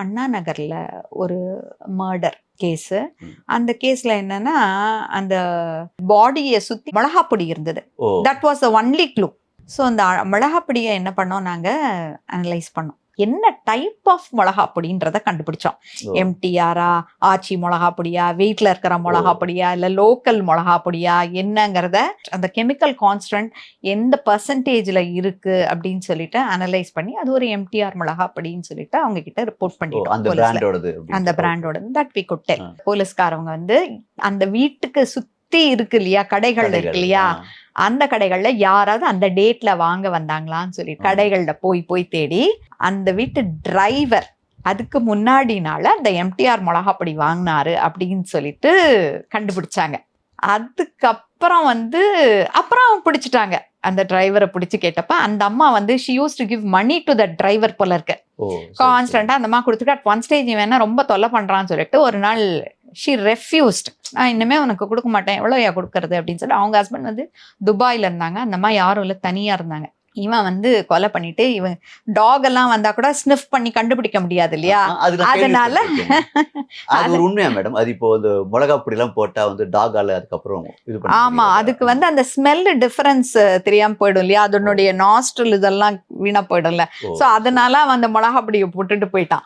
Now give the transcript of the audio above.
அண்ணா நகர்ல ஒரு murder case. ம். அந்த கேஸ்ல என்னன்னா, அந்த பாடியை சுத்தி மிளகாப்பொடி இருந்தது. Oh that was the only clue. So அந்த மிளகாப்பொடியை என்ன பண்ணோம், நாங்க அனலைஸ் பண்ணோம். என்ன டைப் ஆஃப் மிளகாப்பொடின்றத கண்டுபிடிச்சோம். ஓ. எம்டிஆரா, ஆச்சி மிளகாப்பொடியா, வீட்டில் இருக்கிற மிளகாப்பொடியா, இல்லை லோக்கல் மிளகாப்பொடியா என்னங்கிறத அந்த கெமிக்கல் கான்ஸ்டன்ட் எந்த பர்சன்டேஜில் இருக்கு அப்படின்னு சொல்லிட்டு அனலைஸ் பண்ணி அது ஒரு எம்டிஆர் மிளகாப்பொடின்னு சொல்லிட்டு அவங்க கிட்ட ரிப்போர்ட் ஓ, பண்ணிட்டோம் அந்த போலீஸ்ல. பிராண்டோடது அந்த பிராண்டோட தட் வி குட் டெல். ஆ. போலீஸ்காரவங்க வந்து அந்த வீட்டுக்கு சுத்தி இருக்கு இல்லையா, கடைகள் இருக்கு இல்லையா, அந்த கடைகள்ல யாராவது அந்த டேட்ல வாங்க வந்தாங்களான்னு சொல்லி கடைகள்ல போய் தேடி அந்த வீட்டு டிரைவர் அதுக்கு முன்னாடி நாள் அந்த எம்டிஆர் மிளகாப்பொடி வாங்கினாரு அப்படின்னு சொல்லிட்டு கண்டுபிடிச்சாங்க. அதுக்கப்புறம் வந்து அப்புறம் பிடிச்சிட்டாங்க. அந்த டிரைவரை பிடிச்சி கேட்டப்ப அந்த அம்மா வந்து she used to give money to the driver போல இருக்கு. கான்ஸ்டன்டா அந்த அம்மா கொடுத்துட்டு அட் ஒன் ஸ்டேஜ் வேணா ரொம்ப தொல்லை பண்றான்னு சொல்லிட்டு ஒரு நாள் she refused. நான் இன்னுமே உனக்கு கொடுக்க மாட்டேன், எவ்வளோயா கொடுக்கறது அப்படின்னு சொல்லி அவங்க ஹஸ்பண்ட் வந்து துபாயில இருந்தாங்க. அந்த அம்மா யாரும் இல்லை, தனியா இருந்தாங்க. இவன் வந்து கொலை பண்ணிட்டு இவன் டாக் எல்லாம் வந்தா கூட ஸ்னிஃப் பண்ணி கண்டுபிடிக்க முடியாது இல்லையா, அதனால அது ஒரு உண்மையா மேடம்? அது இப்போ இந்த மிளகா பொடி எல்லாம் போட்டா வந்து டாகால அதுக்கப்புறம் இது பண்ண ஆமா, முடியாதா? அதுக்கு வந்து அந்த ஸ்மெல் டிஃபரன்ஸ் தெரியாம போயிடும் இல்லையா, அதனுடைய நாஸ்ட்ரல் இதெல்லாம் வீணா போயிடும்ல. ஓ, சோ அதனால அவன் அந்த மிளகாப்பொடியை போட்டுட்டு போயிட்டான்.